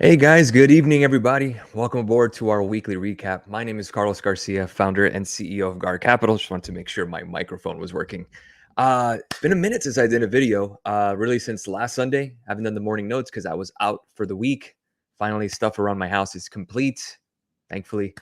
Hey guys, good evening, everybody. Welcome aboard to our weekly recap. My name is Carlos Garcia, founder and CEO of GAR Capital. Just wanted to make sure my microphone was working. It's been a minute since I did a video, really since last Sunday. I haven't done the morning notes because I was out for the week. Finally, stuff around my house is complete, thankfully.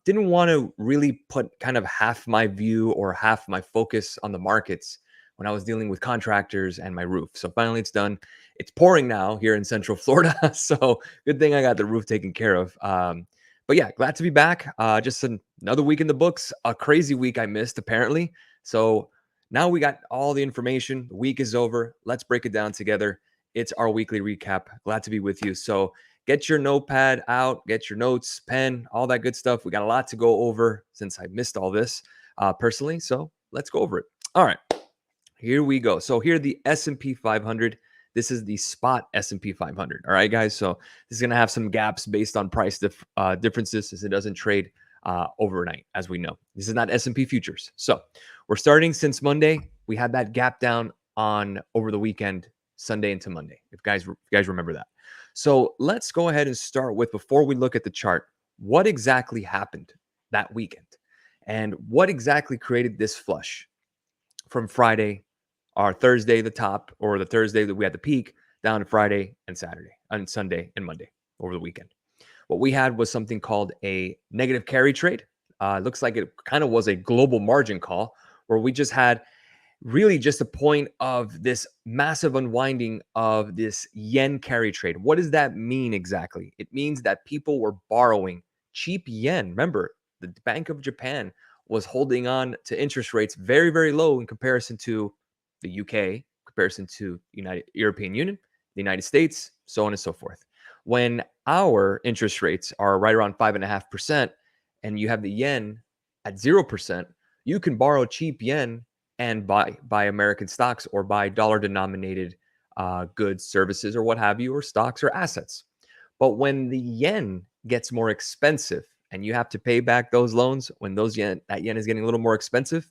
Didn't want to really put kind of half my view or half my focus on the markets when I was dealing with contractors and my roof. So finally, it's done. It's pouring now here in Central Florida, so good thing I got the roof taken care of. But yeah, glad to be back. Just another week in the books. A crazy week I missed apparently. So now we got all the information. The week is over. Let's break it down together. It's our weekly recap. Glad to be with you. So get your notepad out, get your notes, pen, all that good stuff. We got a lot to go over since I missed all this personally. So let's go over it. All right, here we go. So here the S&P 500. This is the spot S&P 500. All right, guys. So this is going to have some gaps based on price differences as it doesn't trade overnight, as we know. This is not S&P futures. So we're starting since Monday. We had that gap down on over the weekend, Sunday into Monday, if you guys remember that. So let's go ahead and start with, before we look at the chart, what exactly happened that weekend and what exactly created this flush from Friday or Thursday, the top, or the Thursday that we had the peak, down to Friday and Saturday and Sunday and Monday over the weekend. What we had was something called a negative carry trade. Looks like it kind of was a global margin call where we just had really just a point of this massive unwinding of this yen carry trade. What does that mean exactly? It means that people were borrowing cheap yen. Remember, the Bank of Japan was holding on to interest rates very, very low in comparison to the UK, comparison to United European Union, the United States, so on and so forth. When our interest rates are right around 5.5%, and you have the yen at 0%, you can borrow cheap yen and buy American stocks or buy dollar-denominated goods, services, or what have you, or stocks or assets. But when the yen gets more expensive and you have to pay back those loans, when that yen is getting a little more expensive,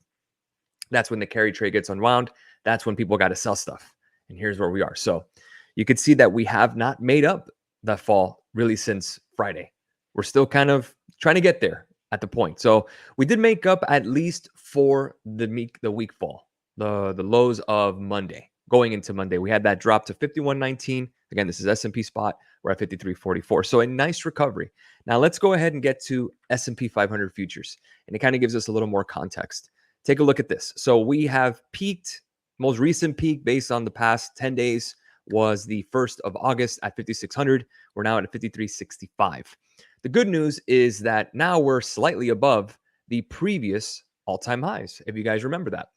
that's when the carry trade gets unwound. That's when people got to sell stuff. And here's where we are. So you could see that we have not made up that fall really since Friday. We're still kind of trying to get there at the point. So we did make up at least for the week fall, the lows of Monday. Going into Monday, we had that drop to 51.19. Again, this is S&P spot. We're at 53.44. So a nice recovery. Now let's go ahead and get to S&P 500 futures. And it kind of gives us a little more context. Take a look at this. So we have peaked, most recent peak based on the past 10 days was the 1st of August at 5,600. We're now at 53.65. The good news is that now we're slightly above the previous all-time highs, if you guys remember that.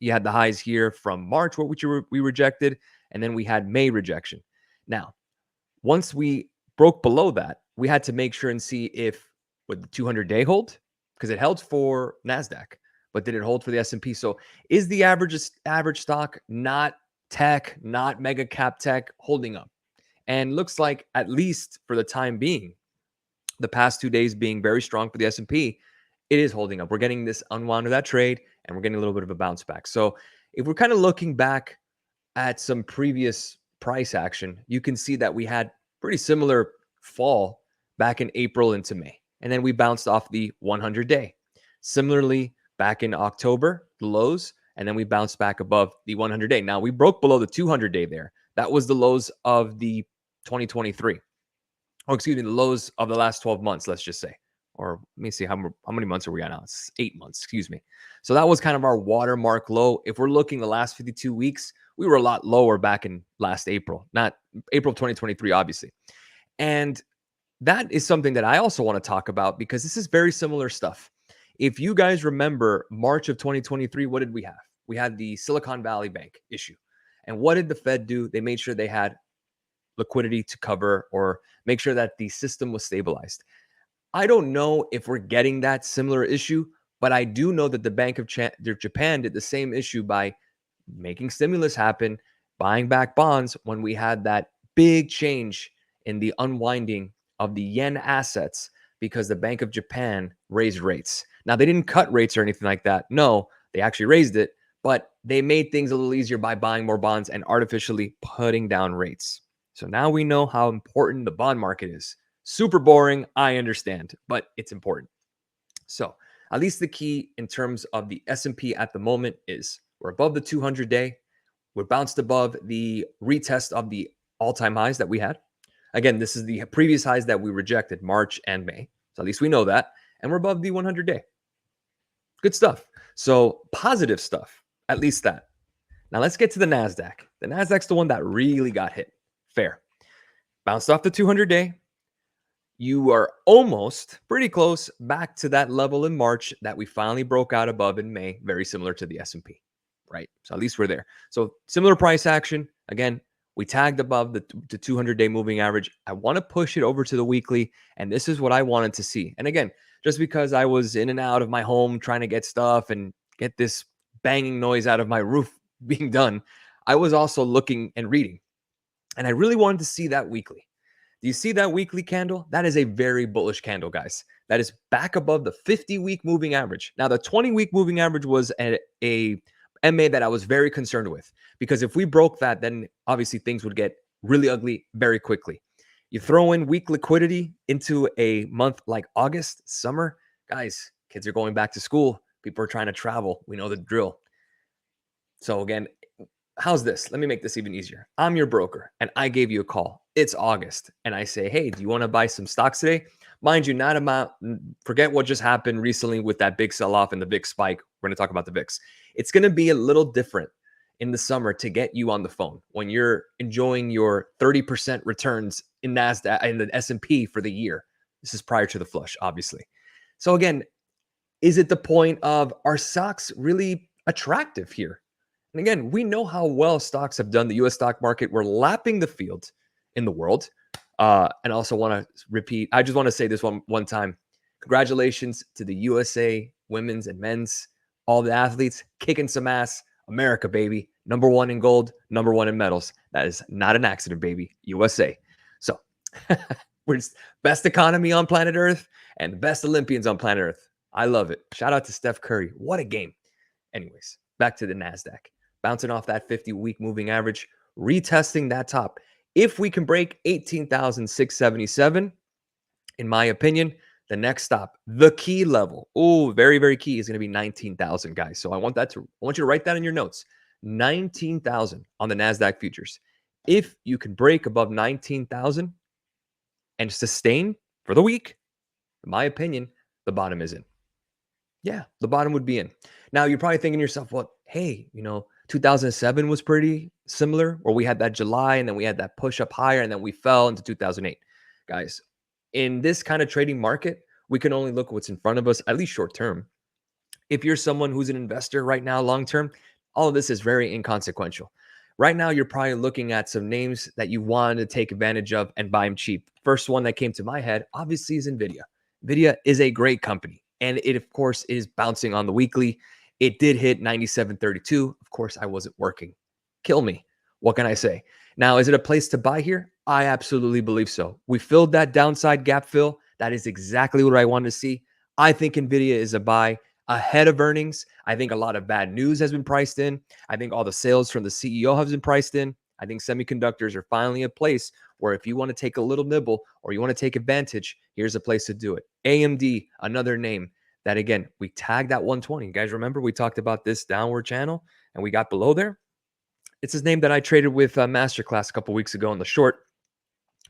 You had the highs here from March, which we rejected, and then we had May rejection. Now, once we broke below that, we had to make sure and see if would the 200-day hold, because it held for NASDAQ, but did it hold for the S&P? So is the average stock, not tech, not mega cap tech, holding up? And looks like, at least for the time being, the past 2 days being very strong for the S&P, it is holding up. We're getting this unwound of that trade, and we're getting a little bit of a bounce back. So if we're kind of looking back at some previous price action, you can see that we had pretty similar fall back in April into May. And then we bounced off the 100-day. Similarly, back in October, the lows, and then we bounced back above the 100-day. Now, we broke below the 200-day there. That was the lows of the 2023. Oh, excuse me, the lows of the last 12 months, let's just say. Or let me see, how many months are we at now? It's 8 months, excuse me. So that was kind of our watermark low. If we're looking the last 52 weeks, we were a lot lower back in last April, not April of 2023, obviously. And that is something that I also want to talk about, because this is very similar stuff. If you guys remember March of 2023, what did we have? We had the Silicon Valley Bank issue. And what did the Fed do? They made sure they had liquidity to cover or make sure that the system was stabilized. I don't know if we're getting that similar issue, but I do know that the Bank of Japan did the same issue by making stimulus happen, buying back bonds when we had that big change in the unwinding of the yen assets because the Bank of Japan raised rates. Now, they didn't cut rates or anything like that. No, they actually raised it, but they made things a little easier by buying more bonds and artificially putting down rates. So now we know how important the bond market is. Super boring, I understand, but it's important. So at least the key in terms of the S&P at the moment is we're above the 200-day. We're bounced above the retest of the all-time highs that we had. Again, this is the previous highs that we rejected, March and May. So at least we know that. And we're above the 100-day. Good stuff. So positive stuff, at least that. Now let's get to the NASDAQ. The NASDAQ's the one that really got hit. Fair. Bounced off the 200-day. You are almost pretty close back to that level in March that we finally broke out above in May, very similar to the S&P, right? So at least we're there. So similar price action. Again, we tagged above the 200-day moving average. I want to push it over to the weekly, and this is what I wanted to see. And again, just because I was in and out of my home trying to get stuff and get this banging noise out of my roof being done, I was also looking and reading. And I really wanted to see that weekly. Do you see that weekly candle? That is a very bullish candle, guys. That is back above the 50-week moving average. Now, the 20-week moving average was a MA that I was very concerned with, because if we broke that, then obviously things would get really ugly very quickly. You throw in weak liquidity into a month like August, summer, guys, kids are going back to school. People are trying to travel. We know the drill. So again, how's this? Let me make this even easier. I'm your broker and I gave you a call. It's August and I say, hey, do you want to buy some stocks today? Mind you, forget what just happened recently with that big sell-off and the big spike. We're going to talk about the VIX. It's going to be a little different in the summer to get you on the phone when you're enjoying your 30% returns in NASDAQ and the S&P for the year. This is prior to the flush, obviously. So again, is it the point of, are stocks really attractive here? And again, we know how well stocks have done. The US stock market, we're lapping the field in the world. And I also want to repeat, I just want to say this one time. Congratulations to the USA women's and men's, all the athletes kicking some ass. America, baby. Number one in gold, number one in medals. That is not an accident, baby. USA. So we're just best economy on planet Earth and the best Olympians on planet Earth. I love it. Shout out to Steph Curry. What a game. Anyways, back to the NASDAQ. Bouncing off that 50-week moving average, retesting that top. If we can break 18,677, in my opinion, the next stop, the key level, very, very key, is going to be 19,000, guys. So I want you to write that in your notes. 19,000 on the NASDAQ futures. If you can break above 19,000 and sustain for the week, in my opinion, the bottom is in. Yeah, the bottom would be in. Now, you're probably thinking to yourself, well, hey, 2007 was pretty similar, where we had that July and then we had that push up higher and then we fell into 2008. Guys, in this kind of trading market, we can only look what's in front of us, at least short term. If you're someone who's an investor right now, long term, all of this is very inconsequential. Right now, you're probably looking at some names that you wanted to take advantage of and buy them cheap. First one that came to my head, obviously, is NVIDIA. NVIDIA is a great company, and it, of course, is bouncing on the weekly. It did hit 97.32. Of course, I wasn't working. Kill me. What can I say? Now, is it a place to buy here? I absolutely believe so. We filled that downside gap fill. That is exactly what I wanted to see. I think NVIDIA is a buy ahead of earnings. I think a lot of bad news has been priced in. I think all the sales from the CEO have been priced in. I think semiconductors are finally a place where if you want to take a little nibble or you want to take advantage, here's a place to do it. AMD, another name that, again, we tagged at 120. You guys remember we talked about this downward channel and we got below there? It's his name that I traded with Masterclass a couple weeks ago on the short.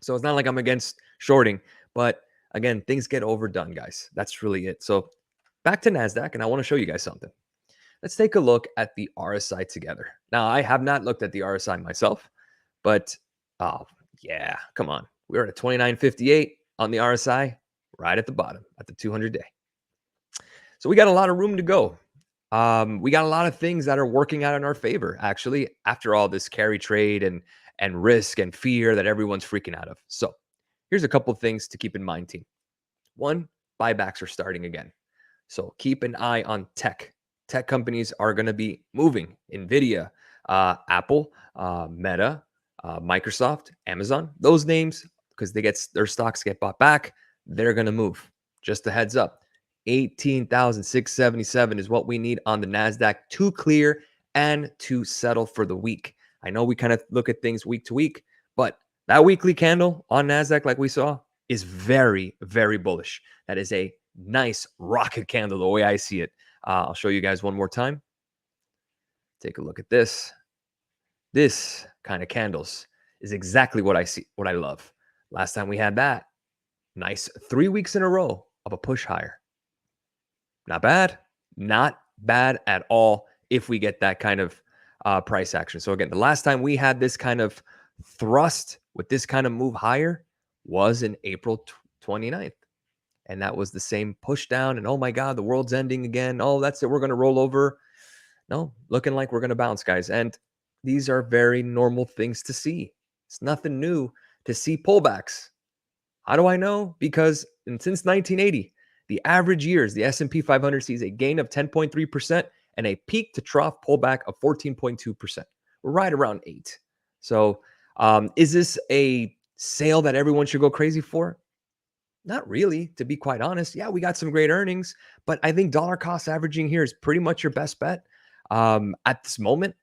So it's not like I'm against shorting, but again, things get overdone, guys. That's really it. So back to NASDAQ, and I want to show you guys something. Let's take a look at the RSI together. Now, I have not looked at the RSI myself, but oh, yeah, come on. We're at 29.58 on the RSI, right at the bottom, at the 200-day. So we got a lot of room to go. We got a lot of things that are working out in our favor, actually, after all this carry trade and risk and fear that everyone's freaking out of. So here's a couple of things to keep in mind, team. One, buybacks are starting again. So keep an eye on tech. Tech companies are going to be moving. NVIDIA, Apple, Meta, Microsoft, Amazon, those names, because their stocks get bought back, they're going to move. Just a heads up. 18,677 is what we need on the NASDAQ to clear and to settle for the week. I know we kind of look at things week to week, but That weekly candle on NASDAQ, like we saw, is very, very bullish. That is a nice rocket candle, the way I see it. I'll show you guys one more time. Take a look at this. This kind of candles is exactly what I see, what I love. Last time we had that, nice 3 weeks in a row of a push higher. Not bad. Not bad at all if we get that kind of price action. So again, the last time we had this kind of thrust with this kind of move higher was in April 29th. And that was the same push down. And oh my God, the world's ending again. Oh, that's it. We're going to roll over. No, looking like we're going to bounce, guys. And these are very normal things to see. It's nothing new to see pullbacks. How do I know? Because since 1980, the average years, the S&P 500 sees a gain of 10.3% and a peak to trough pullback of 14.2%. We're right around 8. So is this a sale that everyone should go crazy for? Not really, to be quite honest. Yeah, we got some great earnings, but I think dollar cost averaging here is pretty much your best bet at this moment.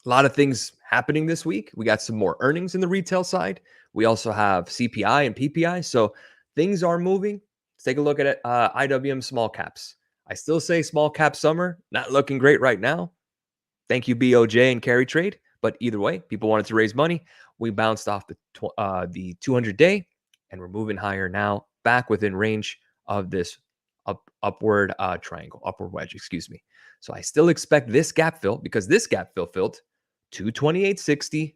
A lot of things happening this week. We got some more earnings in the retail side. We also have CPI and PPI. So things are moving. Let's take a look at it. IWM small caps. I still say small cap summer, not looking great right now. Thank you, BOJ and carry trade. But either way, people wanted to raise money. We bounced off the 200-day, and we're moving higher now, back within range of this upward triangle, upward wedge, excuse me. So I still expect this gap fill, because this gap fill filled 228.60.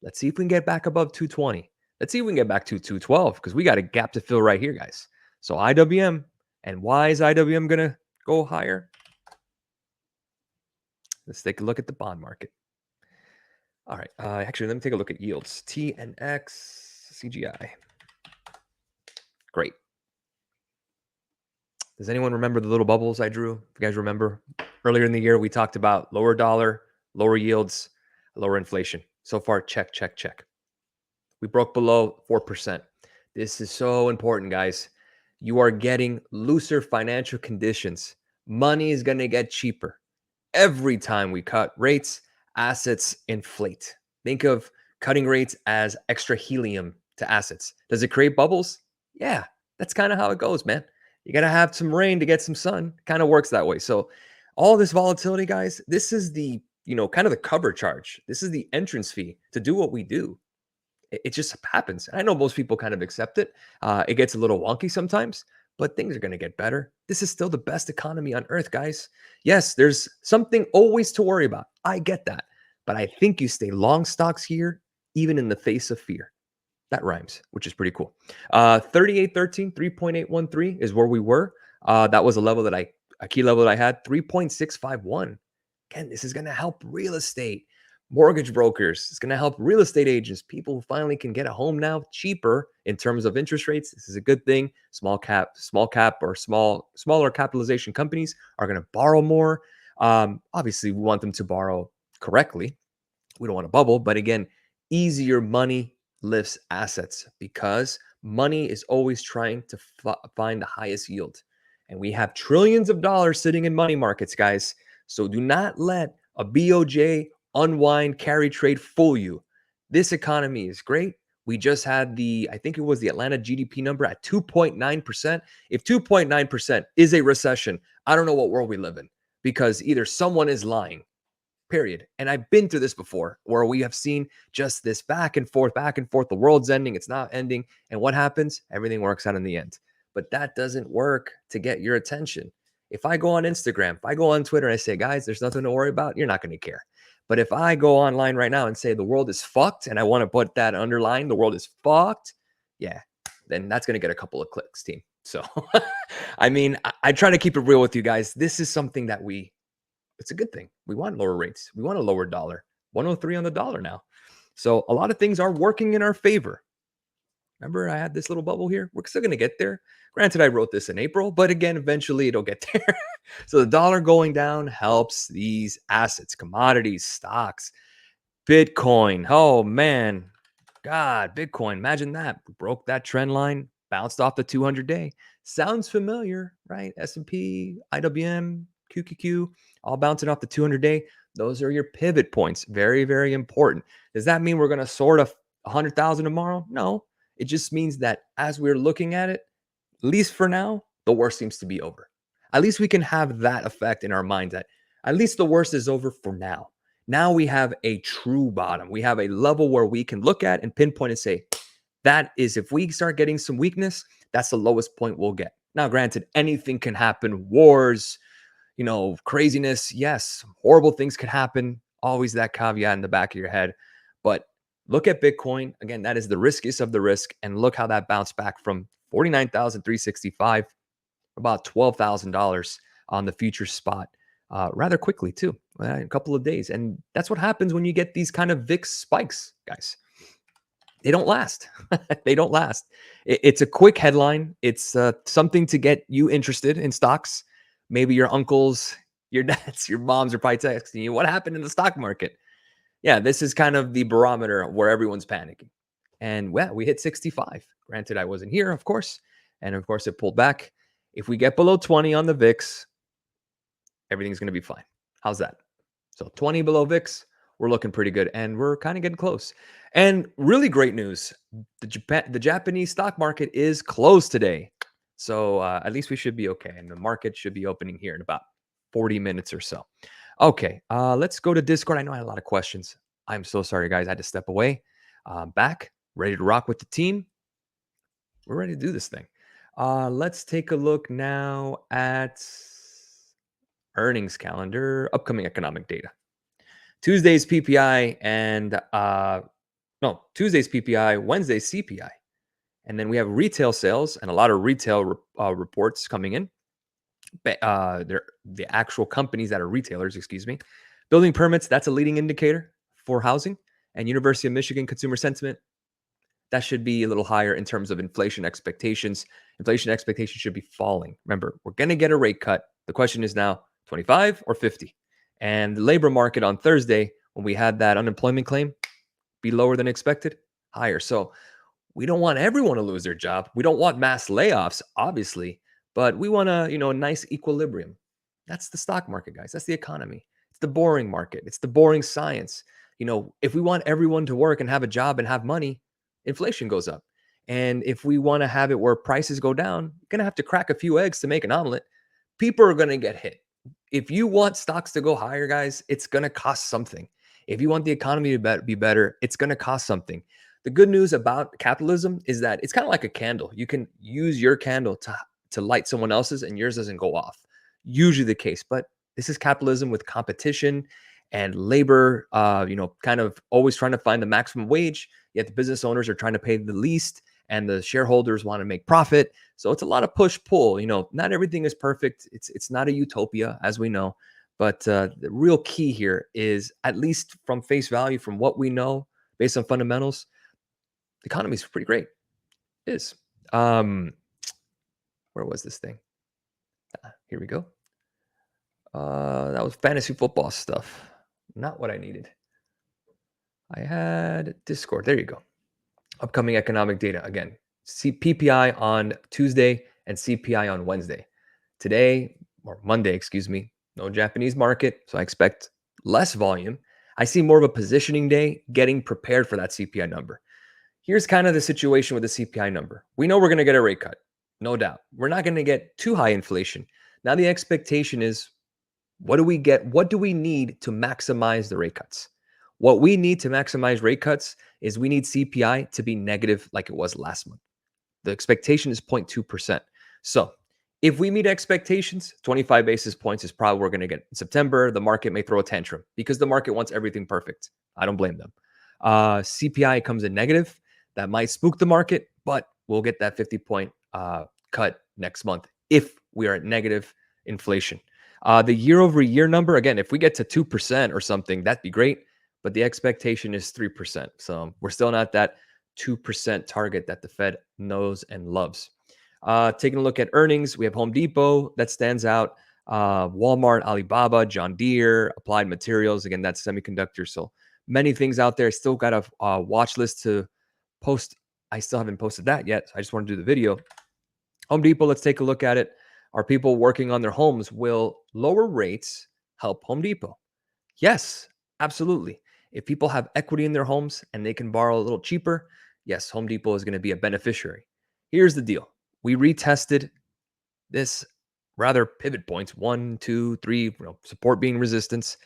Let's see if we can get back above 220. Let's see if we can get back to 212, because we got a gap to fill right here, guys. So IWM, and why is IWM going to go higher? Let's take a look at the bond market. All right. Actually, let me take a look at yields. TNX, CGI. Great. Does anyone remember the little bubbles I drew? If you guys remember, earlier in the year, we talked about lower dollar, lower yields, lower inflation. So far, check, check, check. We broke below 4%. This is so important, guys. You are getting looser financial conditions. Money is going to get cheaper. Every time we cut rates, assets inflate. Think of cutting rates as extra helium to assets. Does it create bubbles? Yeah, that's kind of how it goes, man. You got to have some rain to get some sun. Kind of works that way. So all this volatility, guys, this is the, kind of the cover charge. This is the entrance fee to do what we do. It just happens. I know most people kind of accept it. It gets a little wonky sometimes, but things are going to get better. This is still the best economy on earth, guys. Yes, there's something always to worry about. I get that. But I think you stay long stocks here, even in the face of fear. That rhymes, which is pretty cool. 3813, 3.813 is where we were. That was a key level that I had, 3.651. Again, this is going to help real estate, mortgage brokers. It's going to help real estate agents, people who finally can get a home now cheaper in terms of interest rates. This is a good thing. Small cap or smaller capitalization companies are going to borrow more. Obviously, we want them to borrow correctly. We don't want a bubble, but again, easier money lifts assets, because money is always trying to find the highest yield. And we have trillions of dollars sitting in money markets, guys. So do not let a BOJ unwind carry trade fool you. This economy is great. We just had I think it was the Atlanta GDP number at 2.9%. If 2.9% is a recession, I don't know what world we live in, because either someone is lying, period. And I've been through this before, where we have seen just this back and forth, back and forth. The world's ending, it's not ending. And what happens? Everything works out in the end. But that doesn't work to get your attention. If I go on Instagram, if I go on Twitter and I say, guys, there's nothing to worry about, you're not going to care. But if I go online right now and say the world is fucked, and I want to put that underline, the world is fucked, yeah, then that's going to get a couple of clicks, team. So, I mean, I try to keep it real with you guys. This is something that it's a good thing. We want lower rates. We want a lower dollar. 103 on the dollar now. So a lot of things are working in our favor. Remember, I had this little bubble here. We're still going to get there. Granted, I wrote this in April, but again, eventually it'll get there. So the dollar going down helps these assets, commodities, stocks, Bitcoin. Oh, man. God, Bitcoin. Imagine that. We broke that trend line, bounced off the 200-day. Sounds familiar, right? S&P, IWM, QQQ, all bouncing off the 200-day. Those are your pivot points. Very, very important. Does that mean we're going to sort of 100,000 tomorrow? No. It just means that as we're looking at it, at least for now, the worst seems to be over. At least we can have that effect in our minds that at least the worst is over for now. Now we have a true bottom. We have a level where we can look at and pinpoint and say, that is, if we start getting some weakness, that's the lowest point we'll get. Now, granted, anything can happen, wars, craziness. Yes, horrible things could happen. Always that caveat in the back of your head. But look at Bitcoin. Again, that is the riskiest of the risk. And look how that bounced back from 49,365, about $12,000 on the future spot rather quickly, too, a couple of days. And that's what happens when you get these kind of VIX spikes, guys. They don't last. They don't last. It's a quick headline. It's something to get you interested in stocks. Maybe your uncles, your dads, your moms are probably texting you, what happened in the stock market? Yeah, this is kind of the barometer where everyone's panicking. And well, we hit 65. Granted, I wasn't here, of course. And of course, it pulled back. If we get below 20 on the VIX, everything's going to be fine. How's that? So 20 below VIX, we're looking pretty good. And we're kind of getting close. And really great news. The Japanese stock market is closed today. So at least we should be okay. And the market should be opening here in about 40 minutes or so. Okay, let's go to Discord. I know I had a lot of questions. I'm so sorry, guys. I had to step away. Back, ready to rock with the team. We're ready to do this thing. Let's take a look now at earnings calendar, upcoming economic data. Tuesday's PPI and Tuesday's PPI, Wednesday's CPI. And then we have retail sales and a lot of retail reports coming in. They're the actual companies that are retailers, Building permits, that's a leading indicator for housing. And University of Michigan consumer sentiment, that should be a little higher in terms of inflation expectations. Inflation expectations should be falling. Remember, we're going to get a rate cut. The question is now 25 or 50. And the labor market on Thursday, when we had that unemployment claim be lower than expected, higher. So we don't want everyone to lose their job. We don't want mass layoffs, obviously, but we want a nice equilibrium. That's the stock market, guys. That's the economy. It's the boring market. It's the boring science. If we want everyone to work and have a job and have money, inflation goes up. And if we want to have it where prices go down, you're going to have to crack a few eggs to make an omelet. People are going to get hit. If you want stocks to go higher, guys, it's going to cost something. If you want the economy to be better, it's going to cost something. The good news about capitalism is that it's kind of like a candle. You can use your candle to light someone else's and yours doesn't go off. Usually the case, but this is capitalism with competition and labor, kind of always trying to find the maximum wage, yet the business owners are trying to pay the least and the shareholders want to make profit. So it's a lot of push-pull. Not everything is perfect. It's not a utopia, as we know. But the real key here is, at least from face value, from what we know, based on fundamentals, the economy is pretty great. It is. Where was this thing? Here we go. That was fantasy football stuff. Not what I needed. I had Discord. There you go. Upcoming economic data. Again, PPI on Tuesday and CPI on Wednesday. Today, or Monday, no Japanese market. So I expect less volume. I see more of a positioning day, getting prepared for that CPI number. Here's kind of the situation with the CPI number. We know we're going to get a rate cut, no doubt. We're not going to get too high inflation. Now the expectation is, what do we get? What do we need to maximize the rate cuts? What we need to maximize rate cuts is we need CPI to be negative like it was last month. The expectation is 0.2%. So if we meet expectations, 25 basis points is probably what we're going to get in September. The market may throw a tantrum because the market wants everything perfect. I don't blame them. CPI comes in negative. That might spook the market, but we'll get that 50-point cut next month if we are at negative inflation. The year-over-year number, again, if we get to 2% or something, that'd be great. But the expectation is 3%. So we're still not that 2% target that the Fed knows and loves. Taking a look at earnings, we have Home Depot that stands out. Walmart, Alibaba, John Deere, Applied Materials. Again, that's semiconductors. So many things out there. Still got a watch list to post. I still haven't posted that yet. So I just want to do the video. Home Depot, let's take a look at it. Are people working on their homes? Will lower rates help Home Depot? Yes, absolutely. If people have equity in their homes and they can borrow a little cheaper, yes, Home Depot is going to be a beneficiary. Here's the deal. We retested this rather pivot points, 1, 2, 3, support being resistance.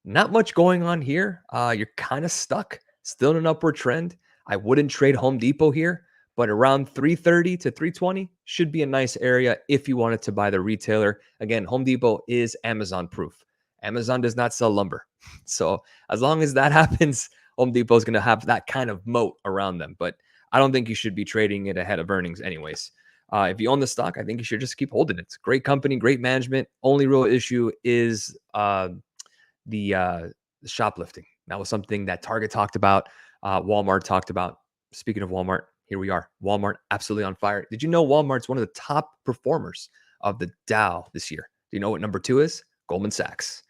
Not much going on here. You're kind of stuck, still in an upward trend. I wouldn't trade Home Depot here, but around 330 to 320 should be a nice area if you wanted to buy the retailer. Again, Home Depot is Amazon proof. Amazon does not sell lumber. So as long as that happens, Home Depot is going to have that kind of moat around them. But I don't think you should be trading it ahead of earnings anyways. If you own the stock, I think you should just keep holding it. It's a great company, great management. Only real issue is the shoplifting. That was something that Target talked about, Walmart talked about. Speaking of Walmart, here we are. Walmart absolutely on fire. Did you know Walmart's one of the top performers of the Dow this year? Do you know what number 2 is? Goldman Sachs.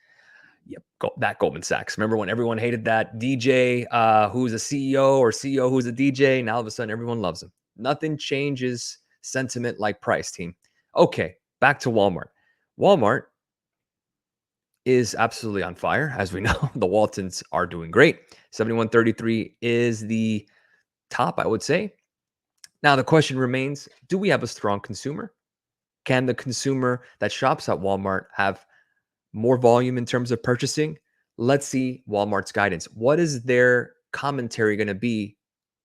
Yep, that Goldman Sachs. Remember when everyone hated that DJ who's a CEO or CEO who's a DJ? Now all of a sudden everyone loves him. Nothing changes sentiment like price, team. Okay, back to Walmart. Walmart is absolutely on fire. As we know, the Waltons are doing great. 71.33 is the top, I would say. Now, the question remains, do we have a strong consumer? Can the consumer that shops at Walmart have more volume in terms of purchasing? Let's see Walmart's guidance. What is their commentary going to be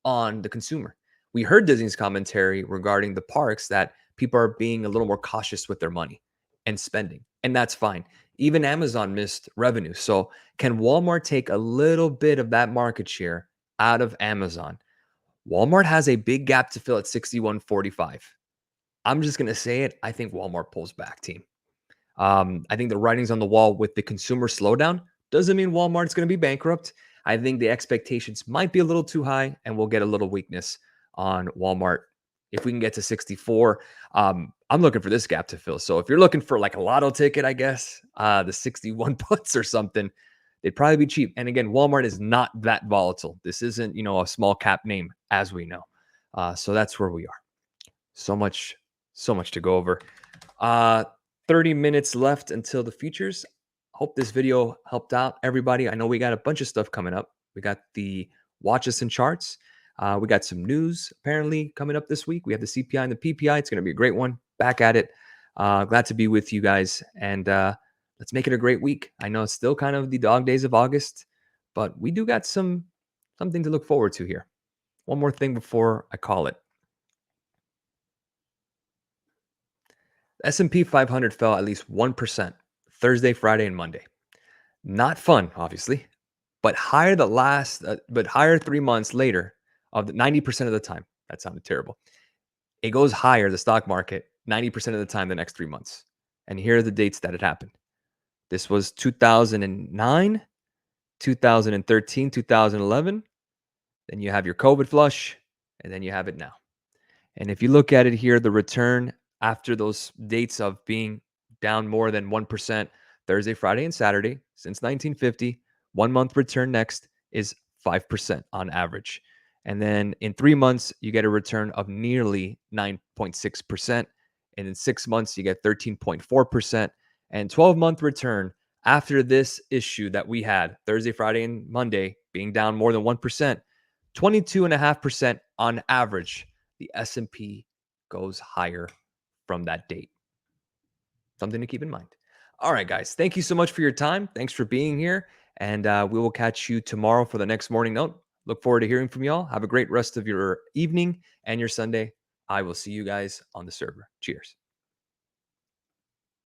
on the consumer? We heard Disney's commentary regarding the parks that people are being a little more cautious with their money and spending, and that's fine. Even Amazon missed revenue. So, can Walmart take a little bit of that market share out of Amazon? Walmart has a big gap to fill at 61.45. I'm just going to say it. I think Walmart pulls back, team. I think the writing's on the wall with the consumer slowdown. Doesn't mean Walmart's going to be bankrupt. I think the expectations might be a little too high, and we'll get a little weakness on Walmart. If we can get to 64, I'm looking for this gap to fill. So if you're looking for like a lotto ticket, I guess, the 61 puts or something, they'd probably be cheap. And again, Walmart is not that volatile. This isn't, a small cap name, as we know. So that's where we are. So much to go over. 30 minutes left until the futures. Hope this video helped out everybody. I know we got a bunch of stuff coming up. We got the watches and charts. We got some news apparently coming up this week. We have the CPI and the PPI. It's going to be a great one. Back at it. Glad to be with you guys. And let's make it a great week. I know it's still kind of the dog days of August, but we do got something to look forward to here. One more thing before I call it. S&P 500 fell at least 1% Thursday, Friday, and Monday. Not fun, obviously, but higher but higher 3 months later of the 90% of the time. That sounded terrible. It goes higher, the stock market, 90% of the time the next 3 months. And here are the dates that it happened. This was 2009, 2013, 2011. Then you have your COVID flush, and then you have it now. And if you look at it here, the return after those dates of being down more than 1% Thursday, Friday, and Saturday since 1950, 1 month return next is 5% on average. And then in 3 months, you get a return of nearly 9.6%. And in 6 months, you get 13.4%. And 12-month return after this issue that we had Thursday, Friday, and Monday being down more than 1%, 22.5% on average. The S&P goes higher from that date. Something to keep in mind. All right, guys. Thank you so much for your time. Thanks for being here. And we will catch you tomorrow for the next morning note. Look forward to hearing from y'all. Have a great rest of your evening and your Sunday. I will see you guys on the server. Cheers.